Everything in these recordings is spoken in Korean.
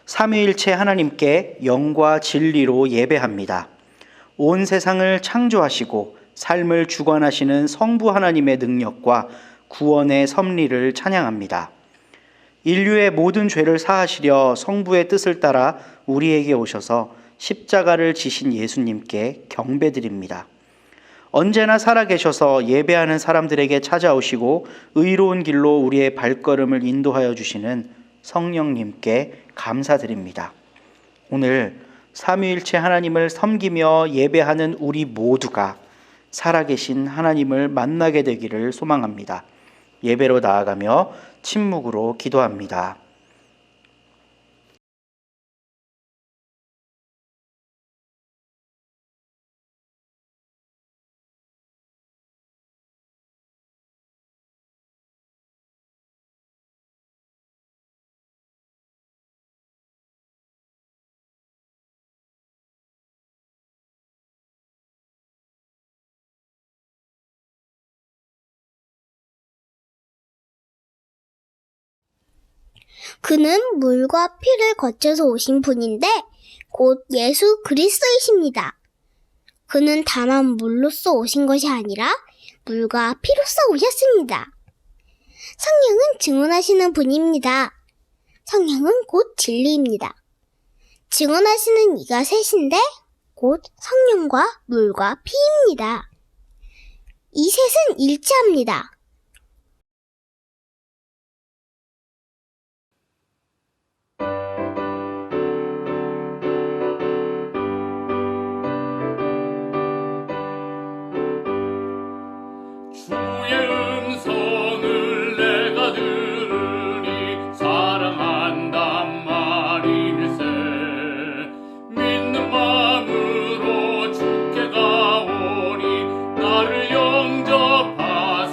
삼위일체 하나님께 영과 진리로 예배합니다. 온 세상을 창조하시고 삶을 주관하시는 성부 하나님의 능력과 구원의 섭리를 찬양합니다. 인류의 모든 죄를 사하시려 성부의 뜻을 따라 우리에게 오셔서 십자가를 지신 예수님께 경배드립니다. 언제나 살아계셔서 예배하는 사람들에게 찾아오시고 의로운 길로 우리의 발걸음을 인도하여 주시는 성령님께 감사드립니다. 오늘 삼위일체 하나님을 섬기며 예배하는 우리 모두가 살아계신 하나님을 만나게 되기를 소망합니다. 예배로 나아가며 침묵으로 기도합니다. 그는 물과 피를 거쳐서 오신 분인데 곧 예수 그리스도이십니다. 그는 다만 물로써 오신 것이 아니라 물과 피로써 오셨습니다. 성령은 증언하시는 분입니다. 성령은 곧 진리입니다. 증언하시는 이가 셋인데 곧 성령과 물과 피입니다. 이 셋은 일치합니다. 주의 음성을 내가 들으니 사랑한단 말일세. 믿는 마음으로 주께 가오니 나를 영접하소서.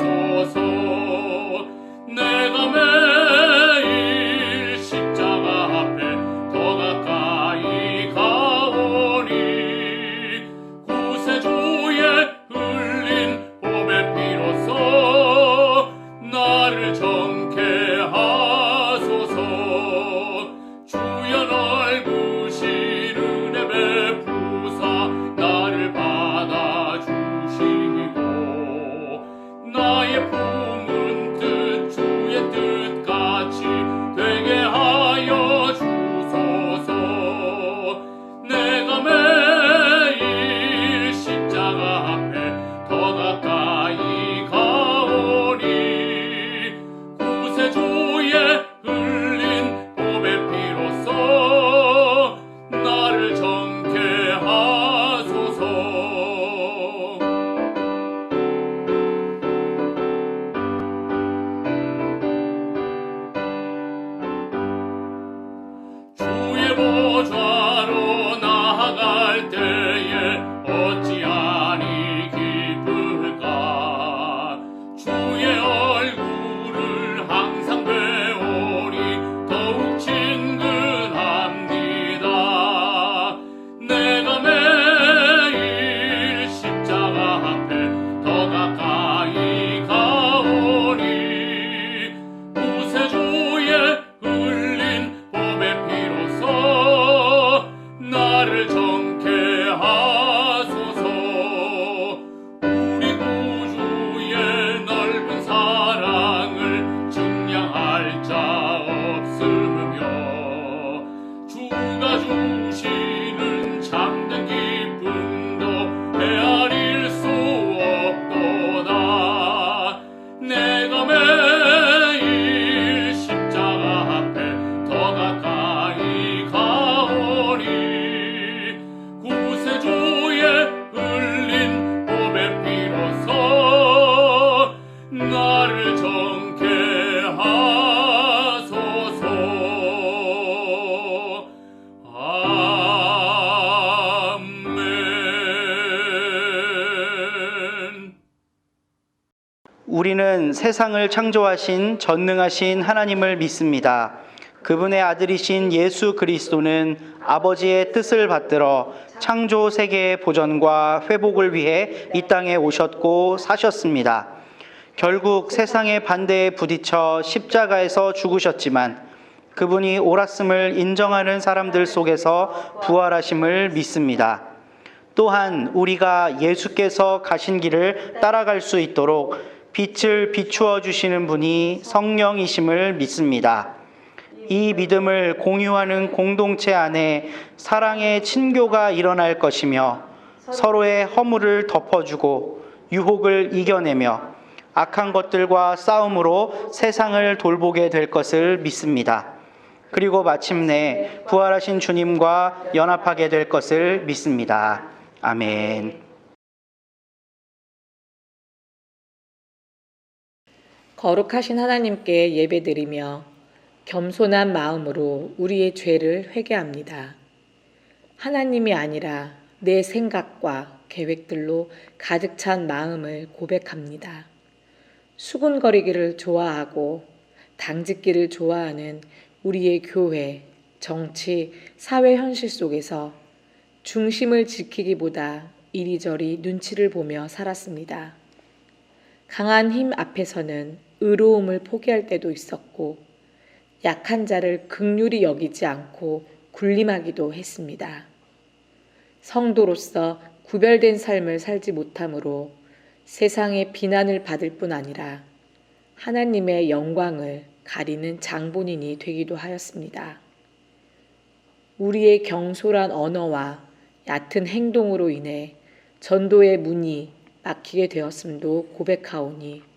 우리는 세상을 창조하신 전능하신 하나님을 믿습니다. 그분의 아들이신 예수 그리스도는 아버지의 뜻을 받들어 창조 세계의 보전과 회복을 위해 이 땅에 오셨고 사셨습니다. 결국 세상의 반대에 부딪혀 십자가에서 죽으셨지만 그분이 옳았음을 인정하는 사람들 속에서 부활하심을 믿습니다. 또한 우리가 예수께서 가신 길을 따라갈 수 있도록 빛을 비추어 주시는 분이 성령이심을 믿습니다. 이 믿음을 공유하는 공동체 안에 사랑의 친교가 일어날 것이며 서로의 허물을 덮어주고 유혹을 이겨내며 악한 것들과 싸움으로 세상을 돌보게 될 것을 믿습니다. 그리고 마침내 부활하신 주님과 연합하게 될 것을 믿습니다. 아멘. 거룩하신 하나님께 예배드리며 겸손한 마음으로 우리의 죄를 회개합니다. 하나님이 아니라 내 생각과 계획들로 가득 찬 마음을 고백합니다. 수군거리기를 좋아하고 당짓기를 좋아하는 우리의 교회, 정치, 사회 현실 속에서 중심을 지키기보다 이리저리 눈치를 보며 살았습니다. 강한 힘 앞에서는 의로움을 포기할 때도 있었고 약한 자를 긍휼히 여기지 않고 군림하기도 했습니다. 성도로서 구별된 삶을 살지 못함으로 세상의 비난을 받을 뿐 아니라 하나님의 영광을 가리는 장본인이 되기도 하였습니다. 우리의 경솔한 언어와 얕은 행동으로 인해 전도의 문이 막히게 되었음도 고백하오니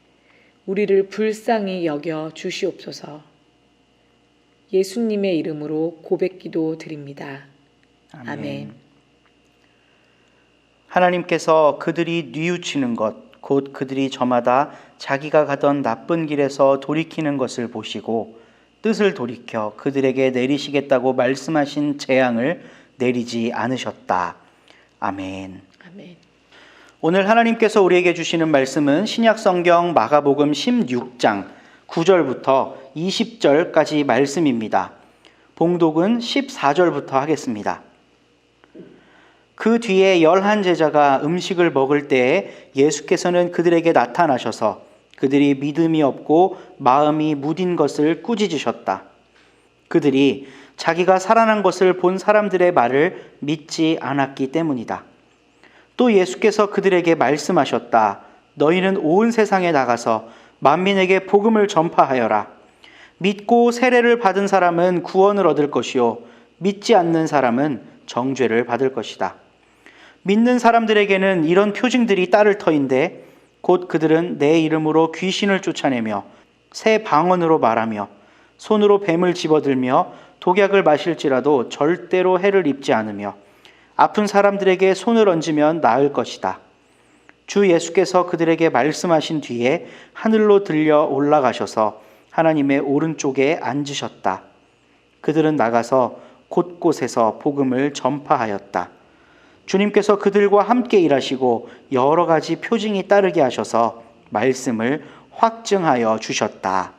우리를 불쌍히 여겨 주시옵소서. 예수님의 이름으로 고백기도 드립니다. 아멘. 하나님께서 그들이 뉘우치는 것, 곧 그들이 저마다 자기가 가던 나쁜 길에서 돌이키는 것을 보시고 뜻을 돌이켜 그들에게 내리시겠다고 말씀하신 재앙을 내리지 않으셨다. 아멘. 아멘. 오늘 하나님께서 우리에게 주시는 말씀은 신약성경 마가복음 16장 9절부터 20절까지 말씀입니다. 봉독은 14절부터 하겠습니다. 그 뒤에 11 제자가 음식을 먹을 때에 예수께서는 그들에게 나타나셔서 그들이 믿음이 없고 마음이 무딘 것을 꾸짖으셨다. 그들이 자기가 살아난 것을 본 사람들의 말을 믿지 않았기 때문이다. 또 예수께서 그들에게 말씀하셨다. 너희는 온 세상에 나가서 만민에게 복음을 전파하여라. 믿고 세례를 받은 사람은 구원을 얻을 것이요 믿지 않는 사람은 정죄를 받을 것이다. 믿는 사람들에게는 이런 표징들이 따를 터인데 곧 그들은 내 이름으로 귀신을 쫓아내며 새 방언으로 말하며 손으로 뱀을 집어들며 독약을 마실지라도 절대로 해를 입지 않으며 아픈 사람들에게 손을 얹으면 나을 것이다. 주 예수께서 그들에게 말씀하신 뒤에 하늘로 들려 올라가셔서 하나님의 오른쪽에 앉으셨다. 그들은 나가서 곳곳에서 복음을 전파하였다. 주님께서 그들과 함께 일하시고 여러 가지 표징이 따르게 하셔서 말씀을 확증하여 주셨다.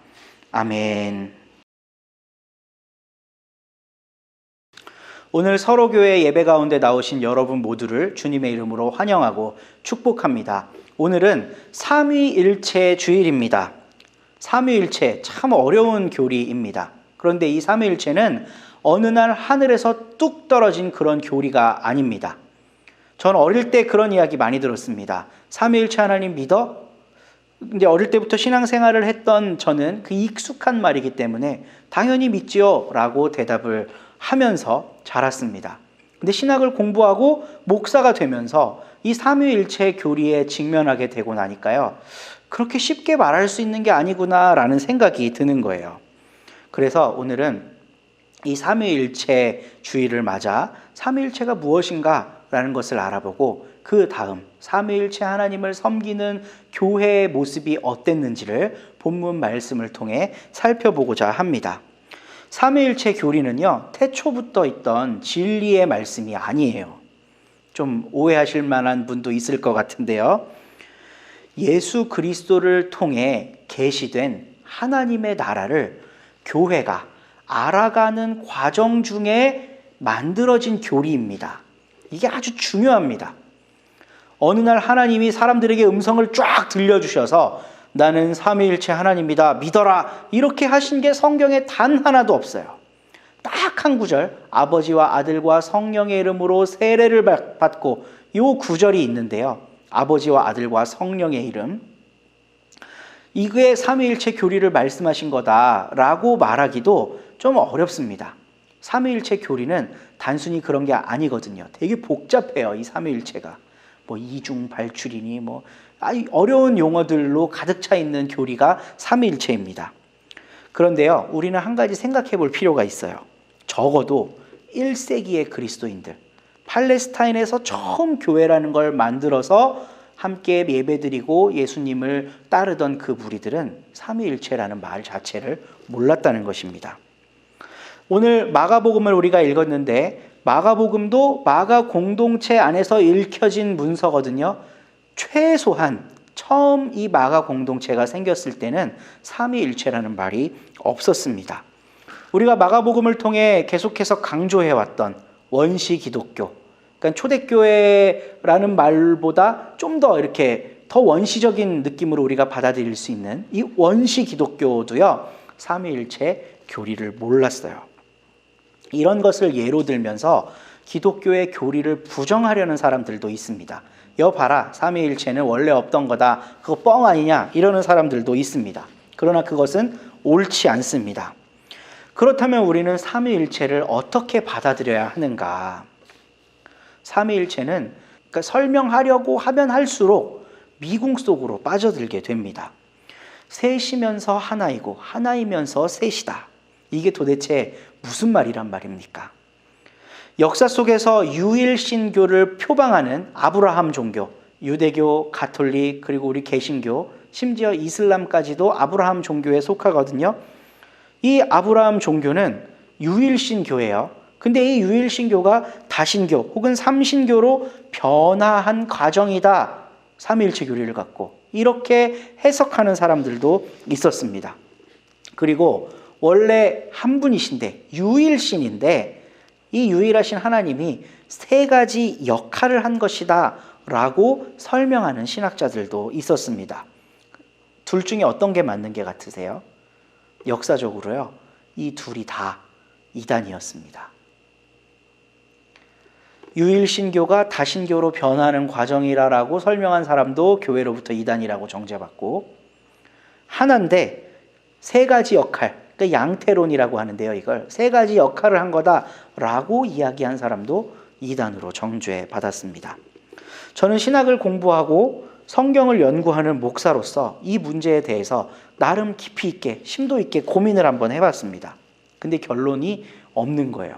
아멘. 오늘 서로교회 예배 가운데 나오신 여러분 모두를 주님의 이름으로 환영하고 축복합니다. 오늘은 삼위일체 주일입니다. 삼위일체 참 어려운 교리입니다. 그런데 이 삼위일체는 어느 날 하늘에서 뚝 떨어진 그런 교리가 아닙니다. 전 어릴 때 그런 이야기 많이 들었습니다. 삼위일체 하나님 믿어? 근데 어릴 때부터 신앙생활을 했던 저는 그 익숙한 말이기 때문에 당연히 믿지요 라고 대답을 하면서 자랐습니다. 근데 신학을 공부하고 목사가 되면서 이 삼위일체 교리에 직면하게 되고 나니까요. 그렇게 쉽게 말할 수 있는 게 아니구나 라는 생각이 드는 거예요. 그래서 오늘은 이 삼위일체 주의를 맞아 삼위일체가 무엇인가 라는 것을 알아보고 그 다음 삼위일체 하나님을 섬기는 교회의 모습이 어땠는지를 본문 말씀을 통해 살펴보고자 합니다. 삼위일체 교리는요, 태초부터 있던 진리의 말씀이 아니에요. 좀 오해하실 만한 분도 있을 것 같은데요. 예수 그리스도를 통해 계시된 하나님의 나라를 교회가 알아가는 과정 중에 만들어진 교리입니다. 이게 아주 중요합니다. 어느 날 하나님이 사람들에게 음성을 쫙 들려주셔서 나는 삼위일체 하나님이다 믿어라 이렇게 하신 게 성경에 단 하나도 없어요. 딱 한 구절, 아버지와 아들과 성령의 이름으로 세례를 받고 이 구절이 있는데요. 아버지와 아들과 성령의 이름, 이게 삼위일체 교리를 말씀하신 거다라고 말하기도 좀 어렵습니다. 삼위일체 교리는 단순히 그런 게 아니거든요. 되게 복잡해요. 이 삼위일체가 뭐 이중 발출이니 뭐 어려운 용어들로 가득 차 있는 교리가 삼위일체입니다. 그런데요, 우리는 한 가지 생각해 볼 필요가 있어요. 적어도 1세기의 그리스도인들, 팔레스타인에서 처음 교회라는 걸 만들어서 함께 예배드리고 예수님을 따르던 그 무리들은 삼위일체라는 말 자체를 몰랐다는 것입니다. 오늘 마가복음을 우리가 읽었는데 마가복음도 마가 공동체 안에서 읽혀진 문서거든요. 최소한 처음 이 마가 공동체가 생겼을 때는 삼위일체라는 말이 없었습니다. 우리가 마가복음을 통해 계속해서 강조해왔던 원시 기독교, 그러니까 초대교회라는 말보다 좀 더 이렇게 더 원시적인 느낌으로 우리가 받아들일 수 있는 이 원시 기독교도요, 삼위일체 교리를 몰랐어요. 이런 것을 예로 들면서 기독교의 교리를 부정하려는 사람들도 있습니다. 여봐라, 삼위일체는 원래 없던 거다, 그거 뻥 아니냐 이러는 사람들도 있습니다. 그러나 그것은 옳지 않습니다. 그렇다면 우리는 삼위일체를 어떻게 받아들여야 하는가? 삼위일체는 그러니까 설명하려고 하면 할수록 미궁 속으로 빠져들게 됩니다. 셋이면서 하나이고 하나이면서 셋이다. 이게 도대체 무슨 말이란 말입니까? 역사 속에서 유일신교를 표방하는 아브라함 종교, 유대교, 가톨릭, 그리고 우리 개신교, 심지어 이슬람까지도 아브라함 종교에 속하거든요. 이 아브라함 종교는 유일신교예요. 근데 이 유일신교가 다신교 혹은 삼신교로 변화한 과정이다. 삼위일체 교리를 갖고 이렇게 해석하는 사람들도 있었습니다. 그리고 원래 한 분이신데 유일신인데 이 유일하신 하나님이 세 가지 역할을 한 것이다 라고 설명하는 신학자들도 있었습니다. 둘 중에 어떤 게 맞는 게 같으세요? 역사적으로요, 이 둘이 다 이단이었습니다. 유일신교가 다신교로 변하는 과정이라고 설명한 사람도 교회로부터 이단이라고 정죄받고, 하나인데 세 가지 역할, 그러니까 양태론이라고 하는데요, 이걸 세 가지 역할을 한 거다라고 이야기한 사람도 이단으로 정죄받았습니다. 저는 신학을 공부하고 성경을 연구하는 목사로서 이 문제에 대해서 나름 깊이 있게 심도 있게 고민을 한번 해봤습니다. 근데 결론이 없는 거예요.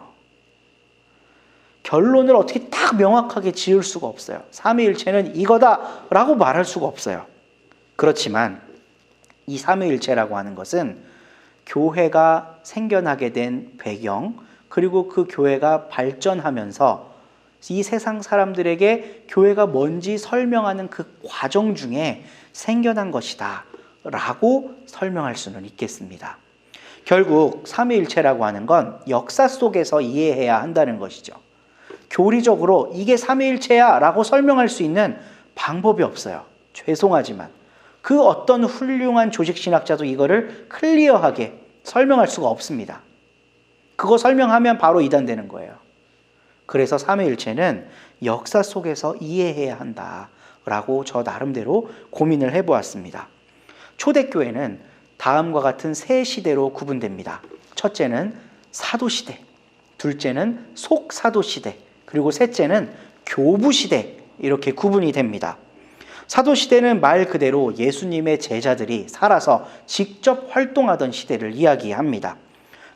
결론을 어떻게 딱 명확하게 지을 수가 없어요. 삼위일체는 이거다라고 말할 수가 없어요. 그렇지만 이 삼위일체라고 하는 것은 교회가 생겨나게 된 배경, 그리고 그 교회가 발전하면서 이 세상 사람들에게 교회가 뭔지 설명하는 그 과정 중에 생겨난 것이다 라고 설명할 수는 있겠습니다. 결국 삼위일체라고 하는 건 역사 속에서 이해해야 한다는 것이죠. 교리적으로 이게 삼위일체야 라고 설명할 수 있는 방법이 없어요. 죄송하지만 그 어떤 훌륭한 조직신학자도 이거를 클리어하게 설명할 수가 없습니다. 그거 설명하면 바로 이단되는 거예요. 그래서 삼위일체는 역사 속에서 이해해야 한다라고 저 나름대로 고민을 해보았습니다. 초대교회는 다음과 같은 세 시대로 구분됩니다. 첫째는 사도시대, 둘째는 속사도시대, 그리고 셋째는 교부시대, 이렇게 구분이 됩니다. 사도시대는 말 그대로 예수님의 제자들이 살아서 직접 활동하던 시대를 이야기합니다.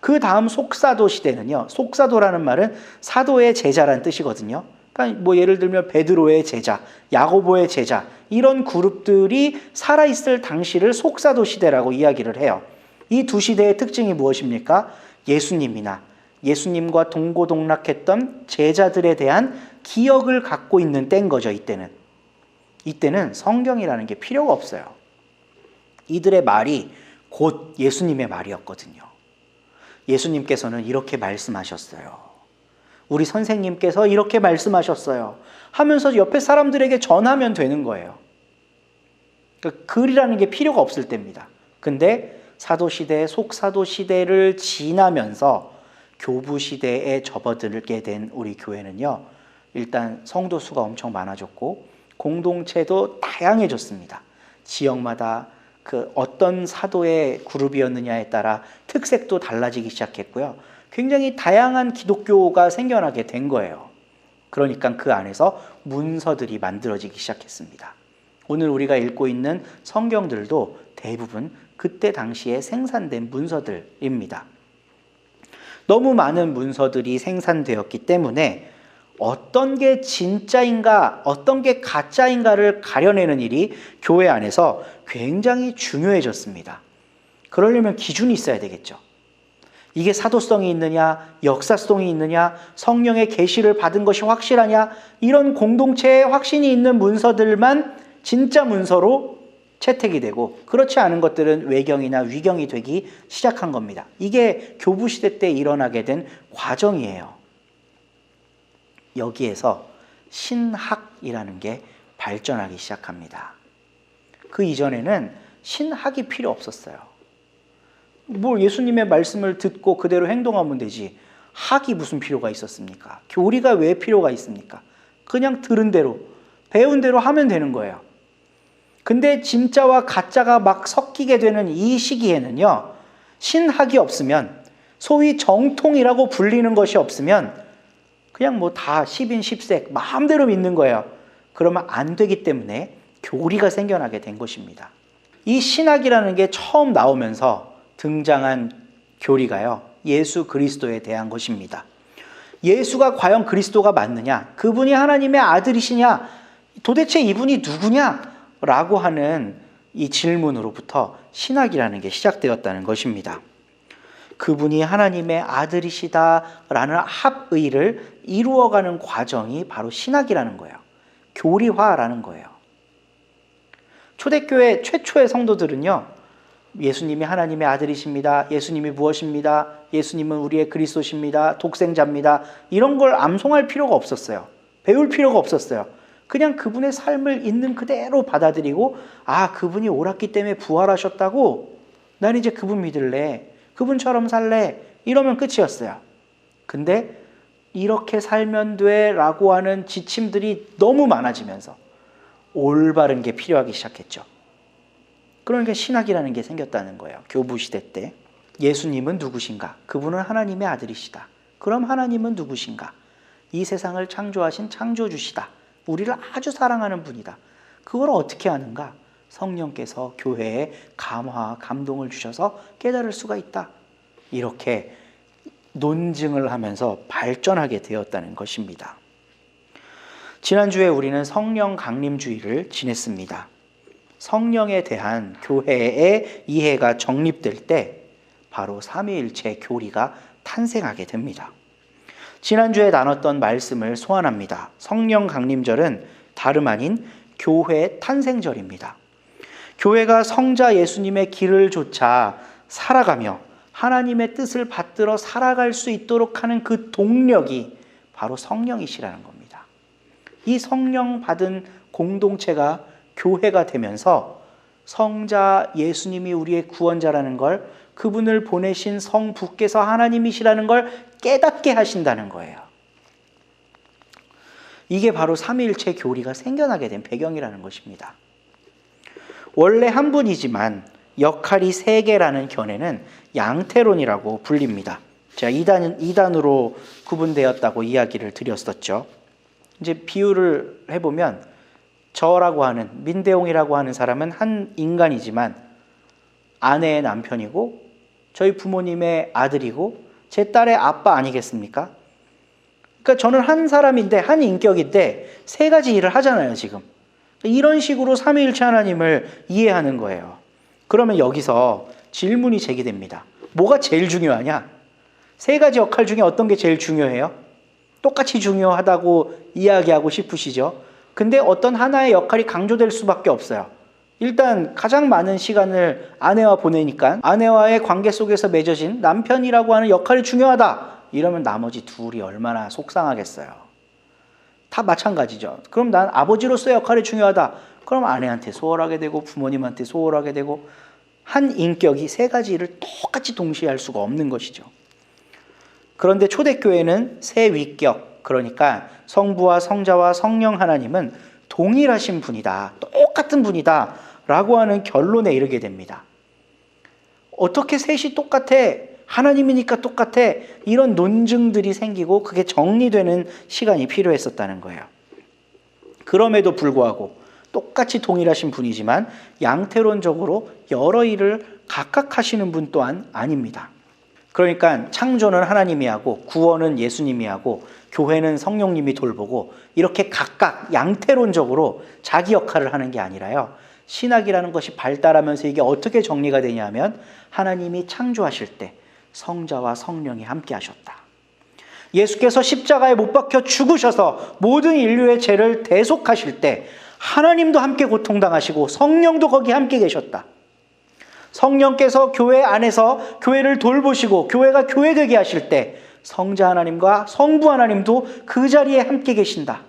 그 다음 속사도 시대는요, 속사도라는 말은 사도의 제자란 뜻이거든요. 그러니까 뭐 예를 들면 베드로의 제자, 야고보의 제자, 이런 그룹들이 살아있을 당시를 속사도 시대라고 이야기를 해요. 이 두 시대의 특징이 무엇입니까? 예수님이나 예수님과 동고동락했던 제자들에 대한 기억을 갖고 있는 때인 거죠, 이때는. 이때는 성경이라는 게 필요가 없어요. 이들의 말이 곧 예수님의 말이었거든요. 예수님께서는 이렇게 말씀하셨어요. 우리 선생님께서 이렇게 말씀하셨어요. 하면서 옆에 사람들에게 전하면 되는 거예요. 그러니까 글이라는 게 필요가 없을 때입니다. 근데 사도시대, 속사도시대를 지나면서 교부시대에 접어들게 된 우리 교회는요, 일단 성도 수가 엄청 많아졌고 공동체도 다양해졌습니다. 지역마다 그 어떤 사도의 그룹이었느냐에 따라 특색도 달라지기 시작했고요. 굉장히 다양한 기독교가 생겨나게 된 거예요. 그러니까 그 안에서 문서들이 만들어지기 시작했습니다. 오늘 우리가 읽고 있는 성경들도 대부분 그때 당시에 생산된 문서들입니다. 너무 많은 문서들이 생산되었기 때문에 어떤 게 진짜인가, 어떤 게 가짜인가를 가려내는 일이 교회 안에서 굉장히 중요해졌습니다. 그러려면 기준이 있어야 되겠죠. 이게 사도성이 있느냐, 역사성이 있느냐, 성령의 계시를 받은 것이 확실하냐, 이런 공동체의 확신이 있는 문서들만 진짜 문서로 채택이 되고, 그렇지 않은 것들은 외경이나 위경이 되기 시작한 겁니다. 이게 교부시대 때 일어나게 된 과정이에요. 여기에서 신학이라는 게 발전하기 시작합니다. 그 이전에는 신학이 필요 없었어요. 뭘 예수님의 말씀을 듣고 그대로 행동하면 되지, 학이 무슨 필요가 있었습니까? 교리가 왜 필요가 있습니까? 그냥 들은 대로, 배운 대로 하면 되는 거예요. 근데 진짜와 가짜가 막 섞이게 되는 이 시기에는요, 신학이 없으면, 소위 정통이라고 불리는 것이 없으면 그냥 뭐 다 10인 10색 마음대로 믿는 거예요. 그러면 안 되기 때문에 교리가 생겨나게 된 것입니다. 이 신학이라는 게 처음 나오면서 등장한 교리가요, 예수 그리스도에 대한 것입니다. 예수가 과연 그리스도가 맞느냐? 그분이 하나님의 아들이시냐? 도대체 이분이 누구냐? 라고 하는 이 질문으로부터 신학이라는 게 시작되었다는 것입니다. 그분이 하나님의 아들이시다라는 합의를 이루어가는 과정이 바로 신학이라는 거예요. 교리화라는 거예요. 초대교회 최초의 성도들은요, 예수님이 하나님의 아들이십니다. 예수님이 무엇입니다. 예수님은 우리의 그리스도십니다. 독생자입니다. 이런 걸 암송할 필요가 없었어요. 배울 필요가 없었어요. 그냥 그분의 삶을 있는 그대로 받아들이고, 아, 그분이 옳았기 때문에 부활하셨다고, 난 이제 그분 믿을래. 그분처럼 살래. 이러면 끝이었어요. 근데 이렇게 살면 돼 라고 하는 지침들이 너무 많아지면서 올바른 게 필요하기 시작했죠. 그러니까 신학이라는 게 생겼다는 거예요. 교부시대 때. 예수님은 누구신가? 그분은 하나님의 아들이시다. 그럼 하나님은 누구신가? 이 세상을 창조하신 창조주시다. 우리를 아주 사랑하는 분이다. 그걸 어떻게 아는가? 성령께서 교회에 감화, 감동을 주셔서 깨달을 수가 있다. 이렇게 논증을 하면서 발전하게 되었다는 것입니다. 지난주에 우리는 성령 강림주의를 지냈습니다. 성령에 대한 교회의 이해가 정립될 때 바로 삼위일체 교리가 탄생하게 됩니다. 지난주에 나눴던 말씀을 소환합니다. 성령 강림절은 다름 아닌 교회 탄생절입니다. 교회가 성자 예수님의 길을 좇아 살아가며 하나님의 뜻을 받들어 살아갈 수 있도록 하는 그 동력이 바로 성령이시라는 겁니다. 이 성령 받은 공동체가 교회가 되면서 성자 예수님이 우리의 구원자라는 걸, 그분을 보내신 성부께서 하나님이시라는 걸 깨닫게 하신다는 거예요. 이게 바로 삼위일체 교리가 생겨나게 된 배경이라는 것입니다. 원래 한 분이지만 역할이 세 개라는 견해는 양태론이라고 불립니다. 제가 2단으로 구분되었다고 이야기를 드렸었죠. 이제 비유를 해보면, 저라고 하는, 민대용이라고 하는 사람은 한 인간이지만 아내의 남편이고 저희 부모님의 아들이고 제 딸의 아빠 아니겠습니까? 그러니까 저는 한 사람인데, 한 인격인데 세 가지 일을 하잖아요, 지금. 이런 식으로 삼위일체 하나님을 이해하는 거예요. 그러면 여기서 질문이 제기됩니다. 뭐가 제일 중요하냐? 세 가지 역할 중에 어떤 게 제일 중요해요? 똑같이 중요하다고 이야기하고 싶으시죠? 근데 어떤 하나의 역할이 강조될 수밖에 없어요. 일단 가장 많은 시간을 아내와 보내니까 아내와의 관계 속에서 맺어진 남편이라고 하는 역할이 중요하다. 이러면 나머지 둘이 얼마나 속상하겠어요. 다 마찬가지죠. 그럼 난 아버지로서의 역할이 중요하다. 그럼 아내한테 소홀하게 되고 부모님한테 소홀하게 되고 한 인격이 세 가지를 똑같이 동시에 할 수가 없는 것이죠. 그런데 초대교회는 세 위격, 그러니까 성부와 성자와 성령 하나님은 동일하신 분이다. 똑같은 분이다. 라고 하는 결론에 이르게 됩니다. 어떻게 셋이 똑같아? 하나님이니까 똑같아. 이런 논증들이 생기고 그게 정리되는 시간이 필요했었다는 거예요. 그럼에도 불구하고 똑같이 동일하신 분이지만 양태론적으로 여러 일을 각각 하시는 분 또한 아닙니다. 그러니까 창조는 하나님이 하고 구원은 예수님이 하고 교회는 성령님이 돌보고 이렇게 각각 양태론적으로 자기 역할을 하는 게 아니라요. 신학이라는 것이 발달하면서 이게 어떻게 정리가 되냐면 하나님이 창조하실 때 성자와 성령이 함께 하셨다. 예수께서 십자가에 못 박혀 죽으셔서 모든 인류의 죄를 대속하실 때 하나님도 함께 고통당하시고 성령도 거기 함께 계셨다. 성령께서 교회 안에서 교회를 돌보시고 교회가 교회되게 하실 때 성자 하나님과 성부 하나님도 그 자리에 함께 계신다.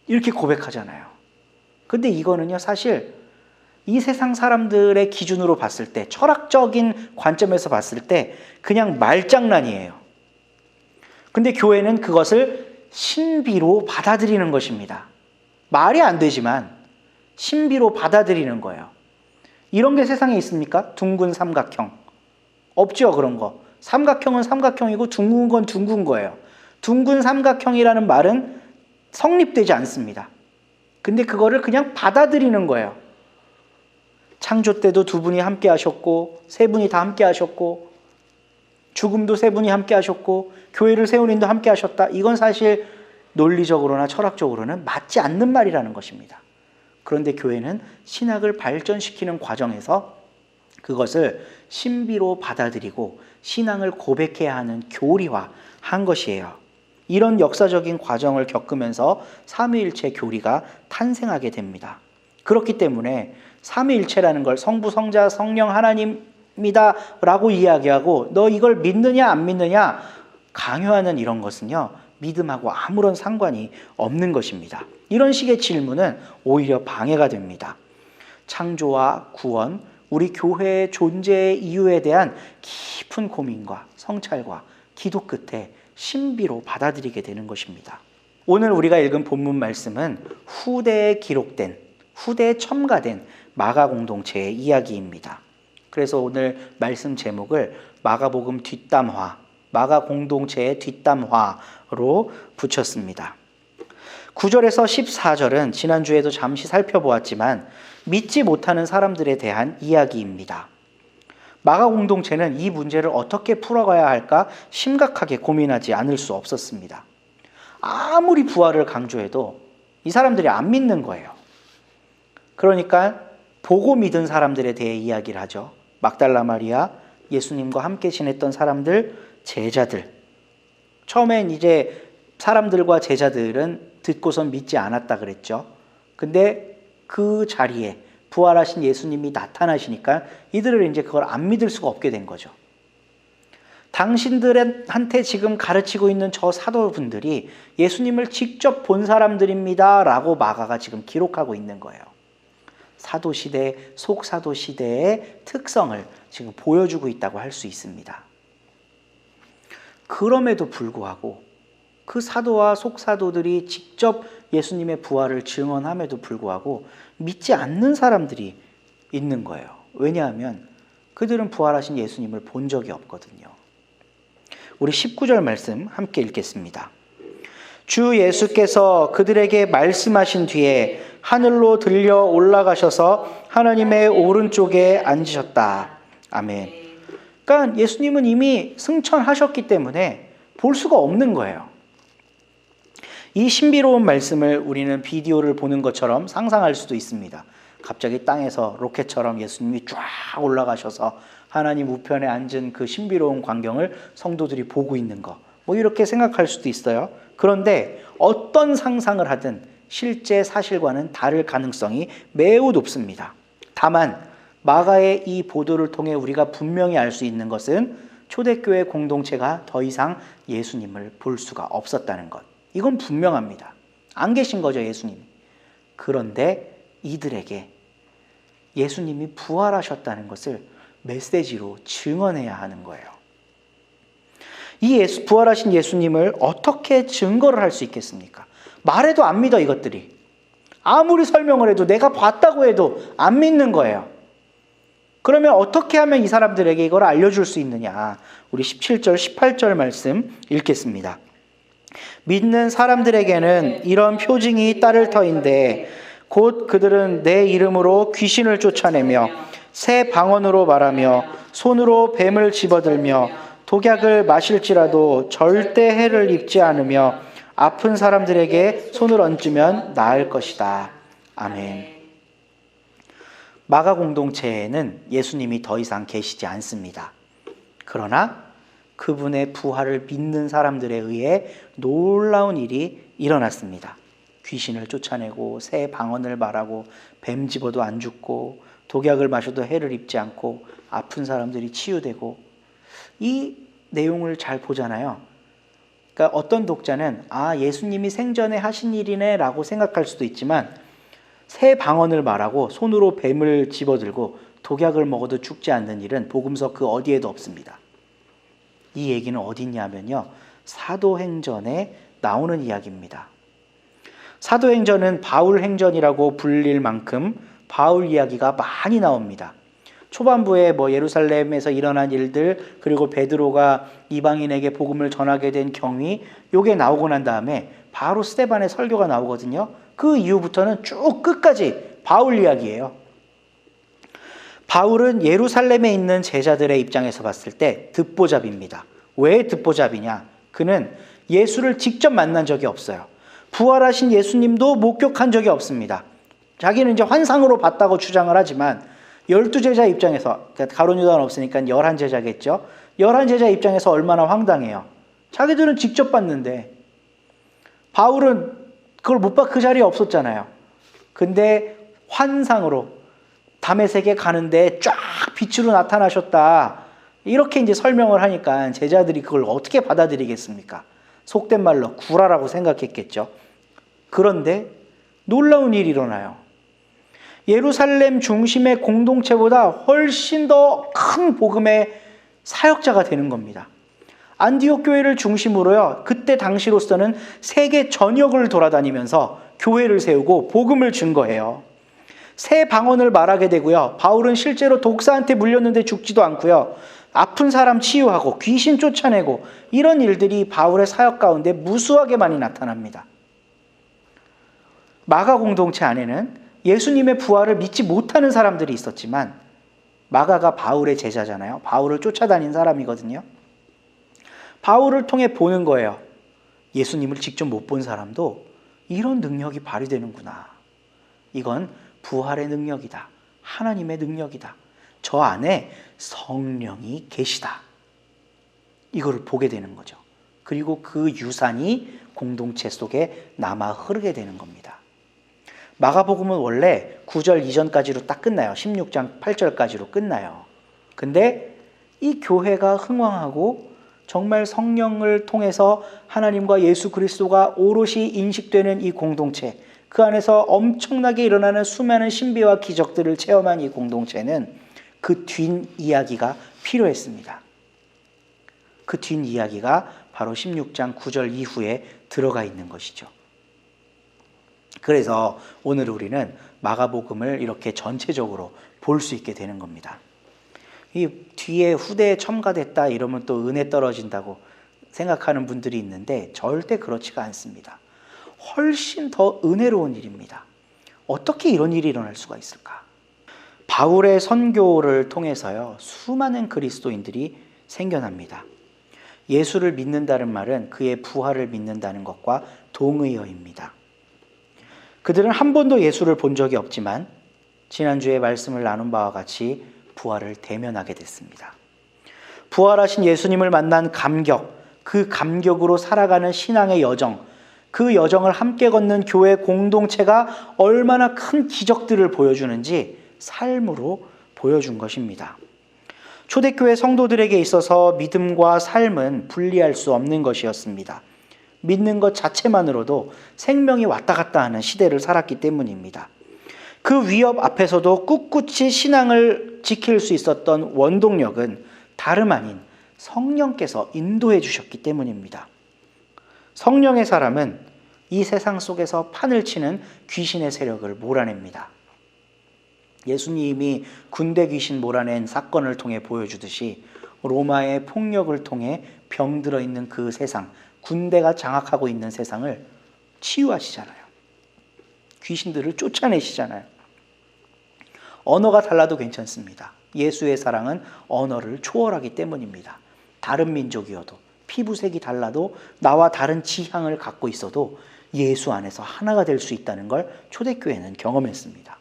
이렇게 고백하잖아요. 근데 이거는요, 사실 이 세상 사람들의 기준으로 봤을 때, 철학적인 관점에서 봤을 때 그냥 말장난이에요. 근데 교회는 그것을 신비로 받아들이는 것입니다. 말이 안 되지만 신비로 받아들이는 거예요. 이런 게 세상에 있습니까? 둥근 삼각형. 없죠, 그런 거. 삼각형은 삼각형이고 둥근 건 둥근 거예요. 둥근 삼각형이라는 말은 성립되지 않습니다. 근데 그거를 그냥 받아들이는 거예요. 창조 때도 두 분이 함께 하셨고 세 분이 다 함께 하셨고 죽음도 세 분이 함께 하셨고 교회를 세운 인도 함께 하셨다. 이건 사실 논리적으로나 철학적으로는 맞지 않는 말이라는 것입니다. 그런데 교회는 신학을 발전시키는 과정에서 그것을 신비로 받아들이고 신앙을 고백해야 하는 교리화한 것이에요. 이런 역사적인 과정을 겪으면서 삼위일체 교리가 탄생하게 됩니다. 그렇기 때문에 삼위일체라는 걸 성부, 성자, 성령 하나님이다 라고 이야기하고 너 이걸 믿느냐 안 믿느냐 강요하는 이런 것은요, 믿음하고 아무런 상관이 없는 것입니다. 이런 식의 질문은 오히려 방해가 됩니다. 창조와 구원, 우리 교회의 존재의 이유에 대한 깊은 고민과 성찰과 기도 끝에 신비로 받아들이게 되는 것입니다. 오늘 우리가 읽은 본문 말씀은 후대에 기록된, 후대에 첨가된 마가 공동체의 이야기입니다. 그래서 오늘 말씀 제목을 마가복음 뒷담화, 마가 공동체의 뒷담화로 붙였습니다. 9절에서 14절은 지난주에도 잠시 살펴보았지만 믿지 못하는 사람들에 대한 이야기입니다. 마가 공동체는 이 문제를 어떻게 풀어가야 할까 심각하게 고민하지 않을 수 없었습니다. 아무리 부활을 강조해도 이 사람들이 안 믿는 거예요. 그러니까 보고 믿은 사람들에 대해 이야기를 하죠. 막달라 마리아, 예수님과 함께 지냈던 사람들, 제자들. 처음엔 이제 사람들과 제자들은 듣고선 믿지 않았다 그랬죠. 근데 그 자리에 부활하신 예수님이 나타나시니까 이들을 이제 그걸 안 믿을 수가 없게 된 거죠. 당신들한테 지금 가르치고 있는 저 사도분들이 예수님을 직접 본 사람들입니다 라고 마가가 지금 기록하고 있는 거예요. 사도시대, 속사도시대의 특성을 지금 보여주고 있다고 할 수 있습니다. 그럼에도 불구하고 그 사도와 속사도들이 직접 예수님의 부활을 증언함에도 불구하고 믿지 않는 사람들이 있는 거예요. 왜냐하면 그들은 부활하신 예수님을 본 적이 없거든요. 우리 19절 말씀 함께 읽겠습니다. 주 예수께서 그들에게 말씀하신 뒤에 하늘로 들려 올라가셔서 하나님의 오른쪽에 앉으셨다. 아멘. 그러니까 예수님은 이미 승천하셨기 때문에 볼 수가 없는 거예요. 이 신비로운 말씀을 우리는 비디오를 보는 것처럼 상상할 수도 있습니다. 갑자기 땅에서 로켓처럼 예수님이 쫙 올라가셔서 하나님 우편에 앉은 그 신비로운 광경을 성도들이 보고 있는 거. 뭐 이렇게 생각할 수도 있어요. 그런데 어떤 상상을 하든 실제 사실과는 다를 가능성이 매우 높습니다. 다만 마가의 이 보도를 통해 우리가 분명히 알 수 있는 것은 초대교회 공동체가 더 이상 예수님을 볼 수가 없었다는 것. 이건 분명합니다. 안 계신 거죠, 예수님이. 그런데 이들에게 예수님이 부활하셨다는 것을 메시지로 증언해야 하는 거예요. 이 부활하신 예수님을 어떻게 증거를 할 수 있겠습니까? 말해도 안 믿어, 이것들이. 아무리 설명을 해도, 내가 봤다고 해도 안 믿는 거예요. 그러면 어떻게 하면 이 사람들에게 이걸 알려줄 수 있느냐? 우리 17절, 18절 말씀 읽겠습니다. 믿는 사람들에게는 이런 표징이 따를 터인데 곧 그들은 내 이름으로 귀신을 쫓아내며 새 방언으로 말하며 손으로 뱀을 집어들며 독약을 마실지라도 절대 해를 입지 않으며 아픈 사람들에게 손을 얹으면 나을 것이다. 아멘. 마가 공동체에는 예수님이 더 이상 계시지 않습니다. 그러나 그분의 부활을 믿는 사람들에 의해 놀라운 일이 일어났습니다. 귀신을 쫓아내고 새 방언을 말하고 뱀 집어도 안 죽고 독약을 마셔도 해를 입지 않고 아픈 사람들이 치유되고, 이 내용을 잘 보잖아요. 그러니까 어떤 독자는 예수님이 생전에 하신 일이네 라고 생각할 수도 있지만, 새 방언을 말하고 손으로 뱀을 집어들고 독약을 먹어도 죽지 않는 일은 복음서 그 어디에도 없습니다. 이 얘기는 어디 있냐면요, 사도행전에 나오는 이야기입니다. 사도행전은 바울행전이라고 불릴 만큼 바울 이야기가 많이 나옵니다. 초반부에 예루살렘에서 일어난 일들, 그리고 베드로가 이방인에게 복음을 전하게 된 경위, 요게 나오고 난 다음에 바로 스데반의 설교가 나오거든요. 그 이후부터는 쭉 끝까지 바울 이야기예요. 바울은 예루살렘에 있는 제자들의 입장에서 봤을 때 듣보잡입니다. 왜 듣보잡이냐? 그는 예수를 직접 만난 적이 없어요. 부활하신 예수님도 목격한 적이 없습니다. 자기는 이제 환상으로 봤다고 주장을 하지만 12제자 입장에서, 가룟 유다는 없으니까 11제자겠죠. 11제자 입장에서 얼마나 황당해요. 자기들은 직접 봤는데 바울은 그걸 못 봐, 그 자리에 없었잖아요. 근데 환상으로 다메섹에 가는데 쫙 빛으로 나타나셨다, 이렇게 이제 설명을 하니까 제자들이 그걸 어떻게 받아들이겠습니까? 속된 말로 구라라고 생각했겠죠. 그런데 놀라운 일이 일어나요. 예루살렘 중심의 공동체보다 훨씬 더 큰 복음의 사역자가 되는 겁니다. 안디옥 교회를 중심으로요, 그때 당시로서는 세계 전역을 돌아다니면서 교회를 세우고 복음을 증거해요. 새 방언을 말하게 되고요, 바울은 실제로 독사한테 물렸는데 죽지도 않고요, 아픈 사람 치유하고 귀신 쫓아내고, 이런 일들이 바울의 사역 가운데 무수하게 많이 나타납니다. 마가 공동체 안에는 예수님의 부활을 믿지 못하는 사람들이 있었지만, 마가가 바울의 제자잖아요. 바울을 쫓아다닌 사람이거든요. 바울을 통해 보는 거예요. 예수님을 직접 못 본 사람도 이런 능력이 발휘되는구나. 이건 부활의 능력이다. 하나님의 능력이다. 저 안에 성령이 계시다. 이거를 보게 되는 거죠. 그리고 그 유산이 공동체 속에 남아 흐르게 되는 겁니다. 마가복음은 원래 9절 이전까지로 딱 끝나요. 16장 8절까지로 끝나요. 근데 이 교회가 흥왕하고 정말 성령을 통해서 하나님과 예수 그리스도가 오롯이 인식되는 이 공동체, 그 안에서 엄청나게 일어나는 수많은 신비와 기적들을 체험한 이 공동체는 그 뒷이야기가 필요했습니다. 그 뒷이야기가 바로 16장 9절 이후에 들어가 있는 것이죠. 그래서 오늘 우리는 마가복음을 이렇게 전체적으로 볼 수 있게 되는 겁니다. 이 뒤에 후대에 첨가됐다 이러면 또 은혜 떨어진다고 생각하는 분들이 있는데 절대 그렇지가 않습니다. 훨씬 더 은혜로운 일입니다. 어떻게 이런 일이 일어날 수가 있을까? 바울의 선교를 통해서요, 수많은 그리스도인들이 생겨납니다. 예수를 믿는다는 말은 그의 부활을 믿는다는 것과 동의어입니다. 그들은 한 번도 예수를 본 적이 없지만 지난주에 말씀을 나눈 바와 같이 부활을 대면하게 됐습니다. 부활하신 예수님을 만난 감격, 그 감격으로 살아가는 신앙의 여정, 그 여정을 함께 걷는 교회 공동체가 얼마나 큰 기적들을 보여주는지 삶으로 보여준 것입니다. 초대교회 성도들에게 있어서 믿음과 삶은 분리할 수 없는 것이었습니다. 믿는 것 자체만으로도 생명이 왔다 갔다 하는 시대를 살았기 때문입니다. 그 위협 앞에서도 꿋꿋이 신앙을 지킬 수 있었던 원동력은 다름 아닌 성령께서 인도해 주셨기 때문입니다. 성령의 사람은 이 세상 속에서 판을 치는 귀신의 세력을 몰아냅니다. 예수님이 군대 귀신 몰아낸 사건을 통해 보여주듯이 로마의 폭력을 통해 병들어 있는 그 세상, 군대가 장악하고 있는 세상을 치유하시잖아요. 귀신들을 쫓아내시잖아요. 언어가 달라도 괜찮습니다. 예수의 사랑은 언어를 초월하기 때문입니다. 다른 민족이어도 피부색이 달라도 나와 다른 지향을 갖고 있어도 예수 안에서 하나가 될 수 있다는 걸 초대교회는 경험했습니다.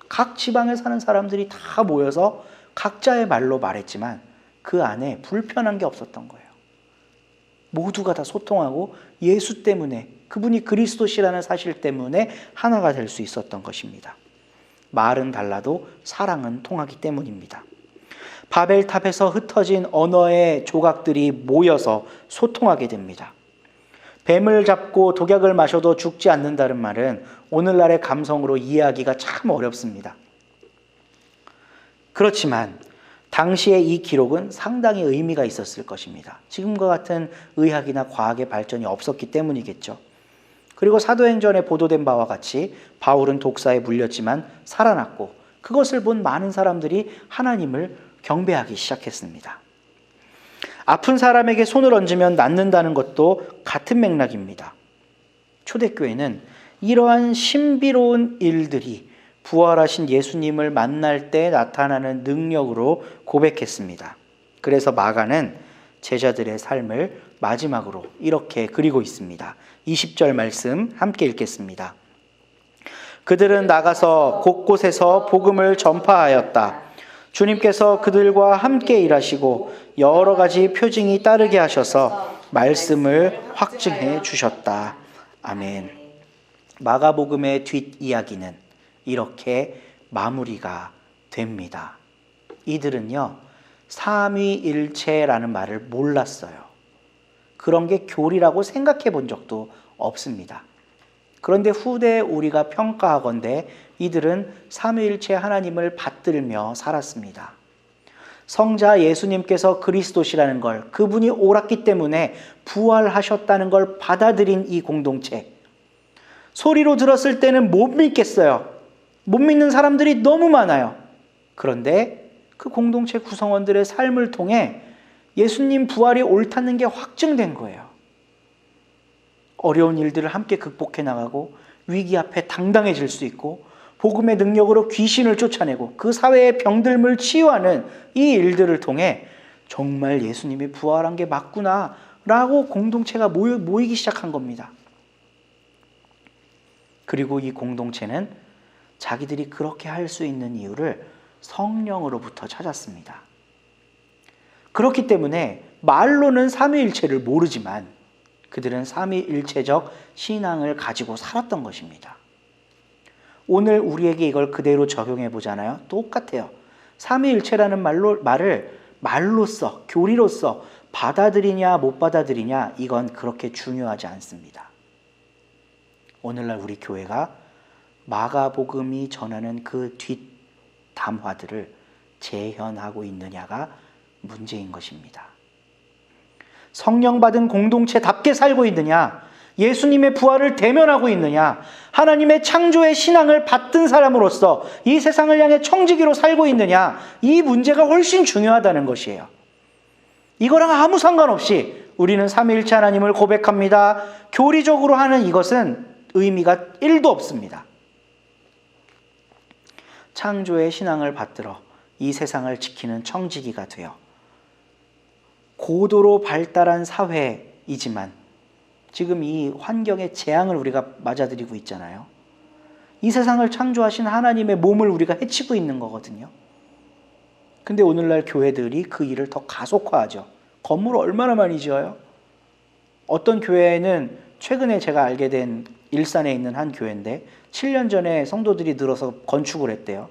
각 지방에 사는 사람들이 다 모여서 각자의 말로 말했지만 그 안에 불편한 게 없었던 거예요. 모두가 다 소통하고 예수 때문에, 그분이 그리스도시라는 사실 때문에 하나가 될 수 있었던 것입니다. 말은 달라도 사랑은 통하기 때문입니다. 바벨탑에서 흩어진 언어의 조각들이 모여서 소통하게 됩니다. 뱀을 잡고 독약을 마셔도 죽지 않는다는 말은 오늘날의 감성으로 이해하기가 참 어렵습니다. 그렇지만 당시의 이 기록은 상당히 의미가 있었을 것입니다. 지금과 같은 의학이나 과학의 발전이 없었기 때문이겠죠. 그리고 사도행전에 보도된 바와 같이 바울은 독사에 물렸지만 살아났고 그것을 본 많은 사람들이 하나님을 경배하기 시작했습니다. 아픈 사람에게 손을 얹으면 낫는다는 것도 같은 맥락입니다. 초대교회는 이러한 신비로운 일들이 부활하신 예수님을 만날 때 나타나는 능력으로 고백했습니다. 그래서 마가는 제자들의 삶을 마지막으로 이렇게 그리고 있습니다. 20절 말씀 함께 읽겠습니다. 그들은 나가서 곳곳에서 복음을 전파하였다. 주님께서 그들과 함께 일하시고 여러 가지 표징이 따르게 하셔서 말씀을 확증해 주셨다. 아멘. 마가복음의 뒷이야기는 이렇게 마무리가 됩니다. 이들은요, 삼위일체라는 말을 몰랐어요. 그런 게 교리라고 생각해 본 적도 없습니다. 그런데 후대에 우리가 평가하건대 이들은 삼위일체 하나님을 받들며 살았습니다. 성자 예수님께서 그리스도시라는 걸, 그분이 옳았기 때문에 부활하셨다는 걸 받아들인 이 공동체. 소리로 들었을 때는 못 믿겠어요. 못 믿는 사람들이 너무 많아요. 그런데 그 공동체 구성원들의 삶을 통해 예수님 부활이 옳다는 게 확증된 거예요. 어려운 일들을 함께 극복해 나가고 위기 앞에 당당해질 수 있고 복음의 능력으로 귀신을 쫓아내고 그 사회의 병들물 치유하는 이 일들을 통해 정말 예수님이 부활한 게 맞구나 라고 공동체가 모이기 시작한 겁니다. 그리고 이 공동체는 자기들이 그렇게 할 수 있는 이유를 성령으로부터 찾았습니다. 그렇기 때문에 말로는 삼위일체를 모르지만 그들은 삼위일체적 신앙을 가지고 살았던 것입니다. 오늘 우리에게 이걸 그대로 적용해 보잖아요. 똑같아요. 삼위일체라는 말을 말로써, 교리로써 받아들이냐 못 받아들이냐, 이건 그렇게 중요하지 않습니다. 오늘날 우리 교회가 마가복음이 전하는 그 뒷담화들을 재현하고 있느냐가 문제인 것입니다. 성령 받은 공동체답게 살고 있느냐, 예수님의 부활을 대면하고 있느냐, 하나님의 창조의 신앙을 받든 사람으로서 이 세상을 향해 청지기로 살고 있느냐, 이 문제가 훨씬 중요하다는 것이에요. 이거랑 아무 상관없이 우리는 삼위일체 하나님을 고백합니다. 교리적으로 하는 이것은 의미가 1도 없습니다. 창조의 신앙을 받들어 이 세상을 지키는 청지기가 되어 고도로 발달한 사회이지만 지금 이 환경의 재앙을 우리가 맞아들이고 있잖아요. 이 세상을 창조하신 하나님의 몸을 우리가 해치고 있는 거거든요. 근데 오늘날 교회들이 그 일을 더 가속화하죠. 건물을 얼마나 많이 지어요? 어떤 교회는 최근에 제가 알게 된 일산에 있는 한 교회인데 7년 전에 성도들이 늘어서 건축을 했대요.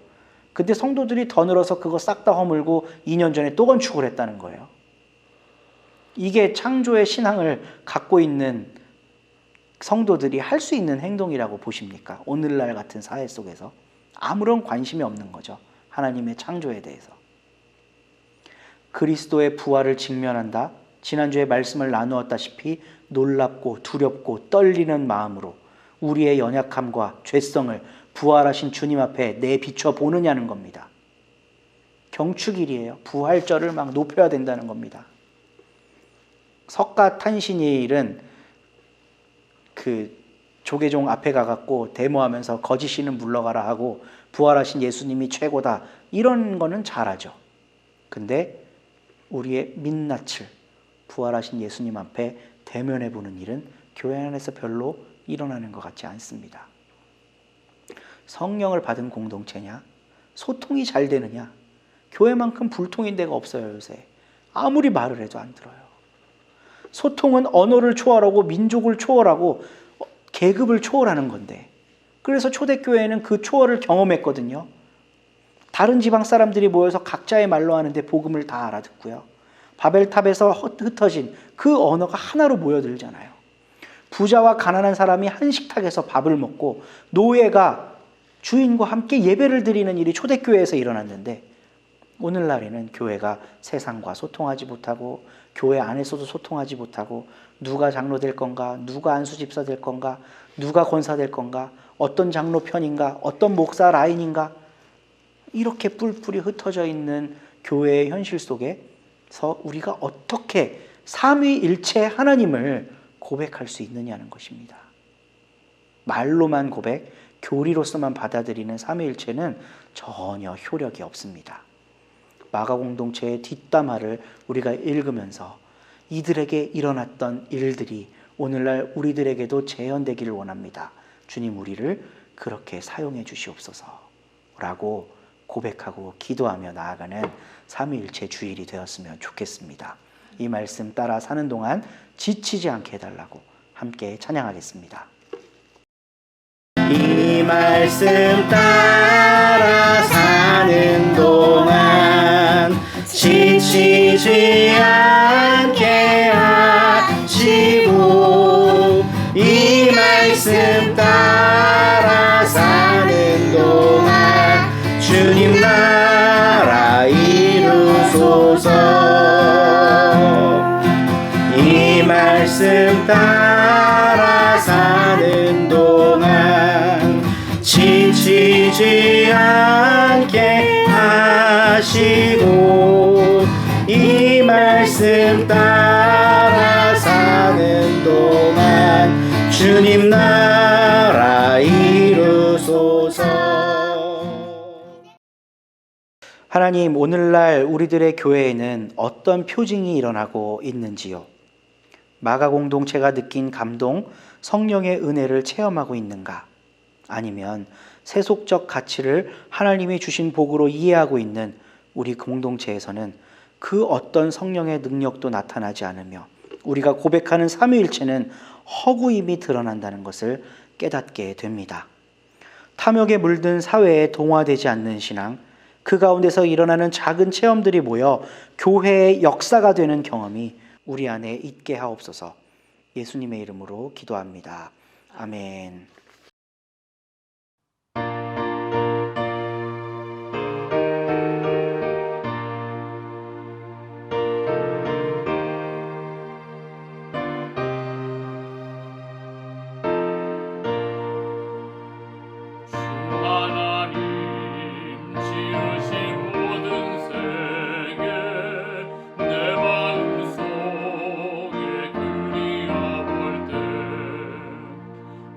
근데 성도들이 더 늘어서 그거 싹 다 허물고 2년 전에 또 건축을 했다는 거예요. 이게 창조의 신앙을 갖고 있는 성도들이 할 수 있는 행동이라고 보십니까? 오늘날 같은 사회 속에서 아무런 관심이 없는 거죠. 하나님의 창조에 대해서. 그리스도의 부활을 직면한다. 지난주에 말씀을 나누었다시피 놀랍고 두렵고 떨리는 마음으로 우리의 연약함과 죄성을 부활하신 주님 앞에 내비춰 보느냐는 겁니다. 경축일이에요. 부활절을 막 높여야 된다는 겁니다. 석가탄신일은 그 조계종 앞에 가갖고 데모하면서 거짓신은 물러가라 하고 부활하신 예수님이 최고다, 이런 거는 잘하죠. 근데 우리의 민낯을 부활하신 예수님 앞에 대면해 보는 일은 교회 안에서 별로 일어나는 것 같지 않습니다. 성령을 받은 공동체냐? 소통이 잘 되느냐? 교회만큼 불통인 데가 없어요. 요새 아무리 말을 해도 안 들어요. 소통은 언어를 초월하고 민족을 초월하고 계급을 초월하는 건데, 그래서 초대교회는 그 초월을 경험했거든요. 다른 지방 사람들이 모여서 각자의 말로 하는데 복음을 다 알아듣고요. 바벨탑에서 흩어진 그 언어가 하나로 모여들잖아요. 부자와 가난한 사람이 한 식탁에서 밥을 먹고 노예가 주인과 함께 예배를 드리는 일이 초대교회에서 일어났는데, 오늘날에는 교회가 세상과 소통하지 못하고 교회 안에서도 소통하지 못하고 누가 장로 될 건가, 누가 안수집사 될 건가, 누가 권사 될 건가, 어떤 장로 편인가, 어떤 목사 라인인가, 이렇게 뿔뿔이 흩어져 있는 교회의 현실 속에서 우리가 어떻게 삼위일체 하나님을 고백할 수 있느냐는 것입니다. 말로만 고백, 교리로서만 받아들이는 삼위일체는 전혀 효력이 없습니다. 마가 공동체의 뒷담화를 우리가 읽으면서 이들에게 일어났던 일들이 오늘날 우리들에게도 재현되기를 원합니다. 주님, 우리를 그렇게 사용해 주시옵소서 라고 고백하고 기도하며 나아가는 삼위일체 주일이 되었으면 좋겠습니다. 이 말씀 따라 사는 동안 지치지 않게 해달라고 함께 찬양하겠습니다. 이 말씀 따라 사는 동안 지치지 않게 하시고, 이 말씀 따라 사는 동안 주님 나라 이루소서. 이 말씀 따라 사는 동안 지치지 않게 하시고, 이 말씀 따라 사는 동안 주님 나라 이루소서. 하나님, 오늘날 우리들의 교회에는 어떤 표징이 일어나고 있는지요? 마가 공동체가 느낀 감동, 성령의 은혜를 체험하고 있는가? 아니면 세속적 가치를 하나님이 주신 복으로 이해하고 있는 우리 공동체에서는 그 어떤 성령의 능력도 나타나지 않으며 우리가 고백하는 삼위일체는 허구임이 드러난다는 것을 깨닫게 됩니다. 탐욕에 물든 사회에 동화되지 않는 신앙, 그 가운데서 일어나는 작은 체험들이 모여 교회의 역사가 되는 경험이 우리 안에 있게 하옵소서. 예수님의 이름으로 기도합니다. 아멘.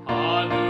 하늘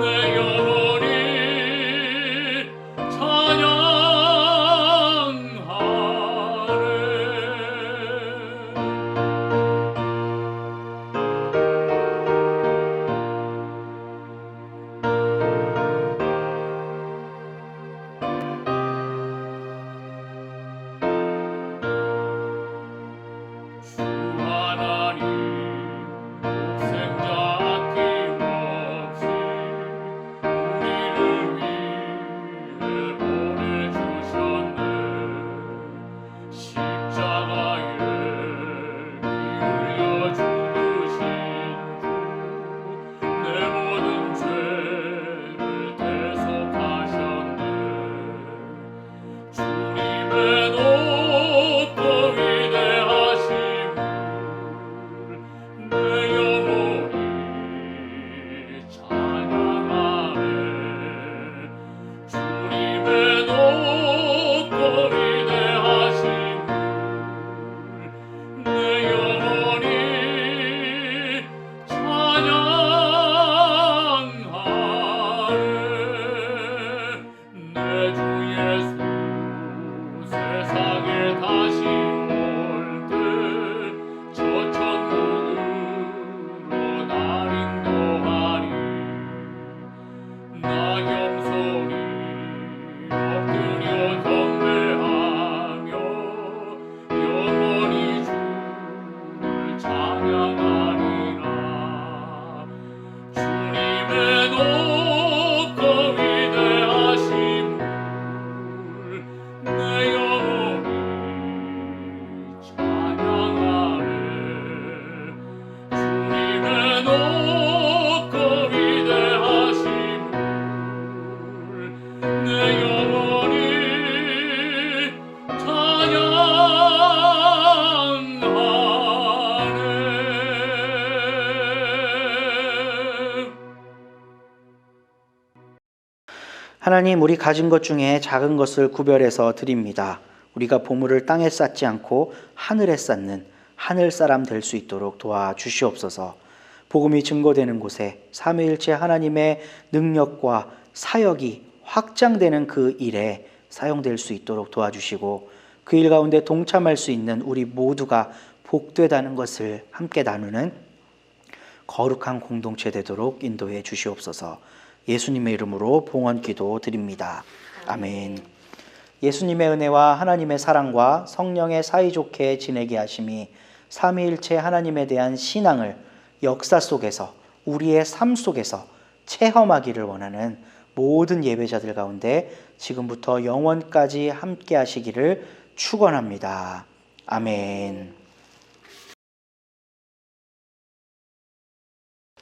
내 영혼이 하나님, 우리 가진 것 중에 작은 것을 구별해서 드립니다. 우리가 보물을 땅에 쌓지 않고 하늘에 쌓는 하늘 사람 될 수 있도록 도와주시옵소서. 복음이 증거되는 곳에 삼위일체 하나님의 능력과 사역이 확장되는 그 일에 사용될 수 있도록 도와주시고, 그 일 가운데 동참할 수 있는 우리 모두가 복되다는 것을 함께 나누는 거룩한 공동체 되도록 인도해 주시옵소서. 예수님의 이름으로 봉헌 기도 드립니다. 아멘. 예수님의 은혜와 하나님의 사랑과 성령의 사이좋게 지내게 하심이 삼위일체 하나님에 대한 신앙을 역사 속에서, 우리의 삶 속에서 체험하기를 원하는 모든 예배자들 가운데 지금부터 영원까지 함께 하시기를 축원합니다. 아멘.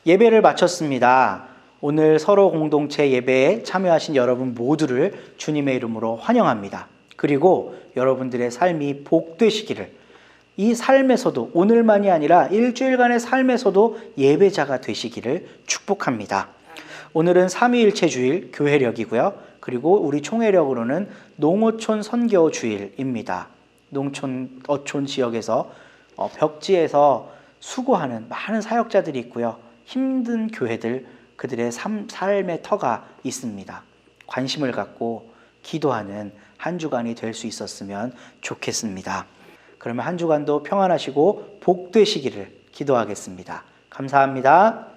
예배를 마쳤습니다. 오늘 서로 공동체 예배에 참여하신 여러분 모두를 주님의 이름으로 환영합니다. 그리고 여러분들의 삶이 복되시기를, 이 삶에서도, 오늘만이 아니라 일주일간의 삶에서도 예배자가 되시기를 축복합니다. 오늘은 삼위일체 주일 교회력이고요. 그리고 우리 총회력으로는 농어촌 선교 주일입니다. 농촌, 어촌 지역에서 벽지에서 수고하는 많은 사역자들이 있고요. 힘든 교회들, 그들의 삶의 터가 있습니다. 관심을 갖고 기도하는 한 주간이 될 수 있었으면 좋겠습니다. 그러면 한 주간도 평안하시고 복되시기를 기도하겠습니다. 감사합니다.